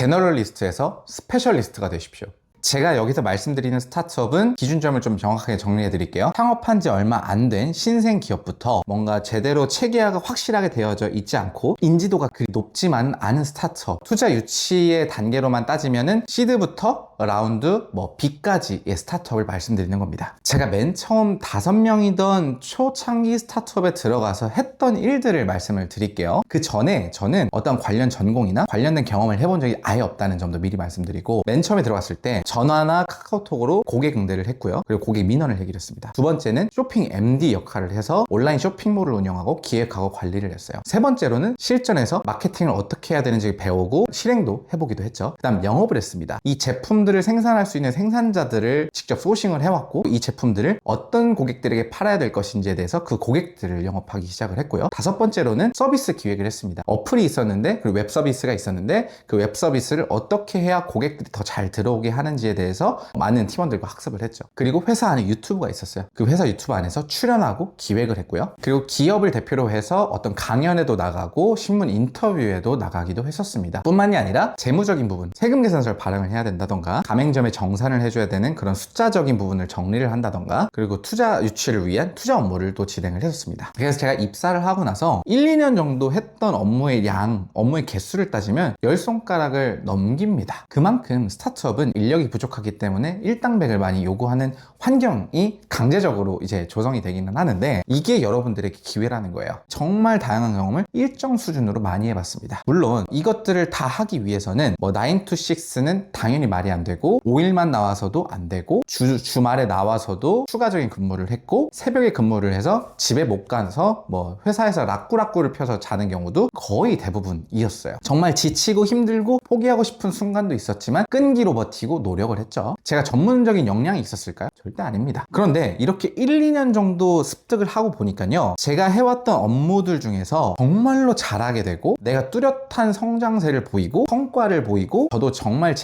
제너럴리스트에서 스페셜리스트가 되십시오. 제가 여기서 말씀드리는 스타트업은 기준점을 좀 정확하게 정리해 드릴게요. 창업한 지 얼마 안 된 신생 기업부터 뭔가 제대로 체계화가 확실하게 되어져 있지 않고 인지도가 그리 높지만은 않은 스타트업, 투자 유치의 단계로만 따지면은 시드부터 라운드, B까지의 스타트업을 말씀드리는 겁니다. 제가 맨 처음 5명이던 초창기 스타트업에 들어가서 했던 일들을 말씀을 드릴게요. 그 전에 저는 어떤 관련 전공이나 관련된 경험을 해본 적이 아예 없다는 점도 미리 말씀드리고, 맨 처음에 들어갔을 때 전화나 카카오톡으로 고객 응대를 했고요. 그리고 고객 민원을 해결했습니다. 두 번째는 쇼핑 MD 역할을 해서 온라인 쇼핑몰을 운영하고 기획하고 관리를 했어요. 세 번째로는 실전에서 마케팅을 어떻게 해야 되는지 배우고 실행도 해보기도 했죠. 그 다음 영업을 했습니다. 이 제품들을 생산할 수 있는 생산자들을 직접 소싱을 해왔고, 이 제품들을 어떤 고객들에게 팔아야 될 것인지에 대해서 그 고객들을 영업하기 시작을 했고요. 다섯 번째로는 서비스 기획을 했습니다. 어플이 있었는데, 그리고 웹 서비스가 있었는데, 그 웹 서비스를 어떻게 해야 고객들이 더 잘 들어오게 하는지에 대해서 많은 팀원들과 학습을 했죠. 그리고 회사 안에 유튜브가 있었어요. 그 회사 유튜브 안에서 출연하고 기획을 했고요. 그리고 기업을 대표로 해서 어떤 강연에도 나가고 신문 인터뷰에도 나가기도 했었습니다. 뿐만이 아니라 재무적인 부분, 세금 계산서를 발행을 해야 된다던가, 가맹점에 정산을 해줘야 되는 그런 숫자적인 부분을 정리를 한다던가, 그리고 투자 유치를 위한 투자 업무를 또 진행을 했었습니다. 그래서 제가 입사를 하고 나서 1, 2년 정도 했던 업무의 양, 업무의 개수를 따지면 10손가락을 넘깁니다. 그만큼 스타트업은 인력이 부족하기 때문에 일당백을 많이 요구하는 환경이 강제적으로 이제 조성이 되기는 하는데, 이게 여러분들에게 기회라는 거예요. 정말 다양한 경험을 일정 수준으로 많이 해봤습니다. 물론 이것들을 다 하기 위해서는 9 to 6는 당연히 말이 안 되고, 5일만 나와서도 안 되고, 주말에 나와서도 추가적인 근무를 했고, 새벽에 근무를 해서 집에 못 가서 회사에서 라꾸라꾸를 펴서 자는 경우도 거의 대부분이었어요. 정말 지치고 힘들고 포기하고 싶은 순간도 있었지만 끈기로 버티고 노력을 했죠. 제가 전문적인 역량이 있었을까요? 절대 아닙니다. 그런데 이렇게 1, 2년 정도 습득을 하고 보니까요, 제가 해왔던 업무들 중에서 정말로 잘하게 되고, 내가 뚜렷한 성장세를 보이고 성과를 보이고, 저도 정말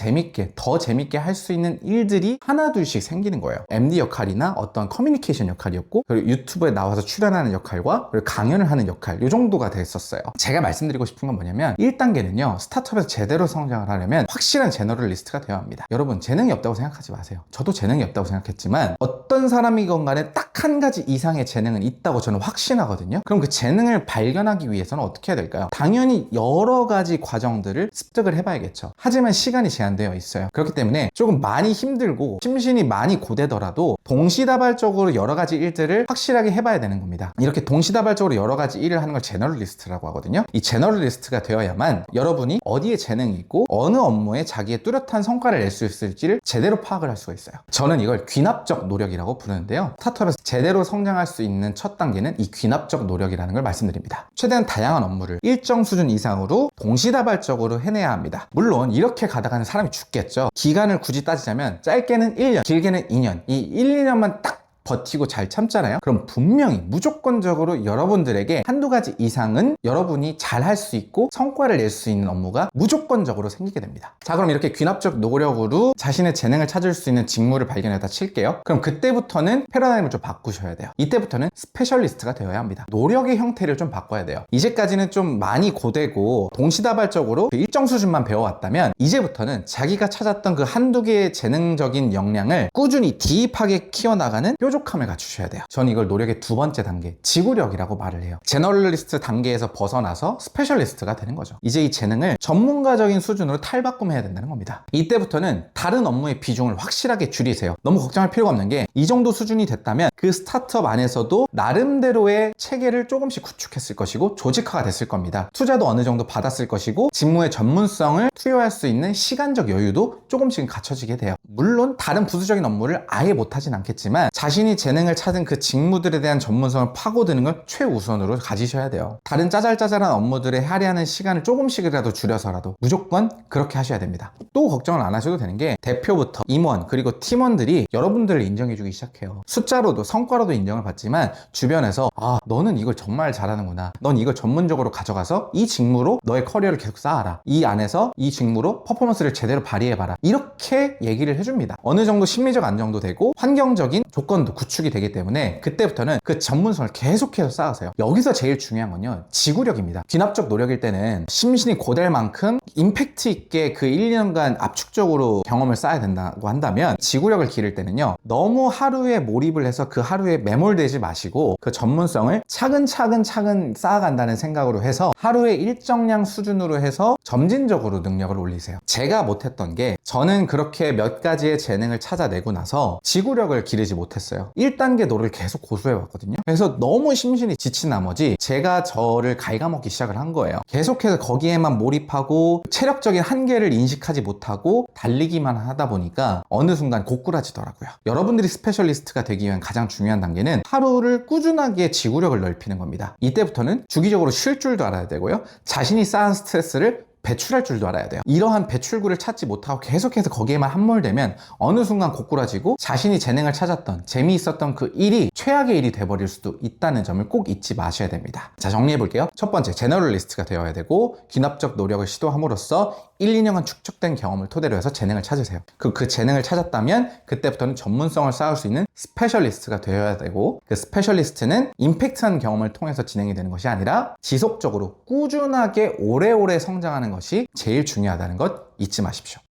더 재밌게 할 수 있는 일들이 하나둘씩 생기는 거예요. MD 역할이나 어떤 커뮤니케이션 역할이었고, 그리고 유튜브에 나와서 출연하는 역할과 그리고 강연을 하는 역할, 이 정도가 됐었어요. 제가 말씀드리고 싶은 건 뭐냐면, 1단계는요 스타트업에서 제대로 성장을 하려면 확실한 제너럴리스트가 되어야 합니다. 여러분, 재능이 없다고 생각하지 마세요. 저도 재능이 없다고 생각했지만 어떤 사람이건 간에 딱 한 가지 이상의 재능은 있다고 저는 확신하거든요. 그럼 그 재능을 발견하기 위해서는 어떻게 해야 될까요? 당연히 여러 가지 과정들을 습득을 해봐야겠죠. 하지만 시간이 제한되어 있어요. 그렇기 때문에 조금 많이 힘들고 심신이 많이 고되더라도 동시다발적으로 여러 가지 일들을 확실하게 해봐야 되는 겁니다. 이렇게 동시다발적으로 여러 가지 일을 하는 걸 제너럴리스트라고 하거든요. 이 제너럴리스트가 되어야만 여러분이 어디에 재능이 있고 어느 업무에 자기의 뚜렷한 성과를 낼 수 있을지를 제대로 파악을 할 수가 있어요. 저는 이걸 귀납적 노력이라고 부르는데요, 스타트업에서 제대로 성장할 수 있는 첫 단계는 이 귀납적 노력이라는 걸 말씀드립니다. 최대한 다양한 업무를 일정 수준 이상으로 동시다발적으로 해내야 합니다. 물론 이렇게 가다가는 사람이 죽겠죠. 기간을 굳이 따지자면 짧게는 1년, 길게는 2년, 이 1, 2년만 딱 버티고 잘 참잖아요. 그럼 분명히 무조건적으로 여러분들에게 한두 가지 이상은 여러분이 잘 할 수 있고 성과를 낼 수 있는 업무가 무조건적으로 생기게 됩니다. 자, 그럼 이렇게 귀납적 노력으로 자신의 재능을 찾을 수 있는 직무를 발견했다 칠게요. 그럼 그때부터는 패러다임을 좀 바꾸셔야 돼요. 이때부터는 스페셜리스트가 되어야 합니다. 노력의 형태를 좀 바꿔야 돼요. 이제까지는 좀 많이 고되고 동시다발적으로 그 일정 수준만 배워왔다면, 이제부터는 자기가 찾았던 그 한두 개의 재능적인 역량을 꾸준히 딥하게 키워나가는 뾰족함을 갖추셔야 돼요. 저는 이걸 노력의 두 번째 단계, 지구력이라고 말을 해요. 제너럴리스트 단계에서 벗어나서 스페셜리스트가 되는 거죠. 이제 이 재능을 전문가적인 수준으로 탈바꿈해야 된다는 겁니다. 이때부터는 다른 업무의 비중을 확실하게 줄이세요. 너무 걱정할 필요가 없는 게, 이 정도 수준이 됐다면 그 스타트업 안에서도 나름대로의 체계를 조금씩 구축했을 것이고 조직화가 됐을 겁니다. 투자도 어느 정도 받았을 것이고 직무의 전문성을 투여할 수 있는 시간적 여유도 조금씩 갖춰지게 돼요. 물론 다른 부수적인 업무를 아예 못하진 않겠지만 자신이 재능을 찾은 그 직무들에 대한 전문성을 파고드는 걸 최우선으로 가지셔야 돼요. 다른 짜잘짜잘한 업무들에 할애하는 시간을 조금씩이라도 줄여서라도 무조건 그렇게 하셔야 됩니다. 또 걱정을 안 하셔도 되는 게, 대표부터 임원 그리고 팀원들이 여러분들을 인정해주기 시작해요. 숫자로도 성과로도 인정을 받지만 주변에서 너는 이걸 정말 잘하는구나, 넌 이걸 전문적으로 가져가서 이 직무로 너의 커리어를 계속 쌓아라, 이 안에서 이 직무로 퍼포먼스를 제대로 발휘해봐라, 이렇게 얘기를 기회를 해줍니다. 어느 정도 심리적 안정도 되고 환경적인 조건도 구축이 되기 때문에 그때부터는 그 전문성을 계속해서 쌓으세요. 여기서 제일 중요한 건요, 지구력입니다. 귀납적 노력일 때는 심신이 고될 만큼 임팩트 있게 그 1, 2년간 압축적으로 경험을 쌓아야 된다고 한다면, 지구력을 기를 때는요, 너무 하루에 몰입을 해서 그 하루에 매몰되지 마시고 그 전문성을 차근차근 쌓아간다는 생각으로 해서 하루에 일정량 수준으로 해서 점진적으로 능력을 올리세요. 제가 못했던 게, 저는 그렇게 몇 가지의 재능을 찾아내고 나서 지구력을 기르지 못했어요. 1단계 노를 계속 고수해왔거든요. 그래서 너무 심신이 지친 나머지 제가 저를 갉아먹기 시작을 한 거예요. 계속해서 거기에만 몰입하고 체력적인 한계를 인식하지 못하고 달리기만 하다 보니까 어느 순간 고꾸라지더라고요. 여러분들이 스페셜리스트가 되기 위한 가장 중요한 단계는 하루를 꾸준하게 지구력을 넓히는 겁니다. 이때부터는 주기적으로 쉴 줄도 알아야 되고요, 자신이 쌓은 스트레스를 배출할 줄도 알아야 돼요. 이러한 배출구를 찾지 못하고 계속해서 거기에만 함몰되면 어느 순간 고꾸라지고 자신이 재능을 찾았던, 재미있었던 그 일이 최악의 일이 돼버릴 수도 있다는 점을 꼭 잊지 마셔야 됩니다. 자, 정리해 볼게요. 첫 번째, 제너럴리스트가 되어야 되고, 귀납적 노력을 시도함으로써 1, 2년간 축적된 경험을 토대로 해서 재능을 찾으세요. 그 재능을 찾았다면 그때부터는 전문성을 쌓을 수 있는 스페셜리스트가 되어야 되고, 그 스페셜리스트는 임팩트한 경험을 통해서 진행이 되는 것이 아니라 지속적으로 꾸준하게 오래오래 성장하는 것이 제일 중요하다는 것 잊지 마십시오.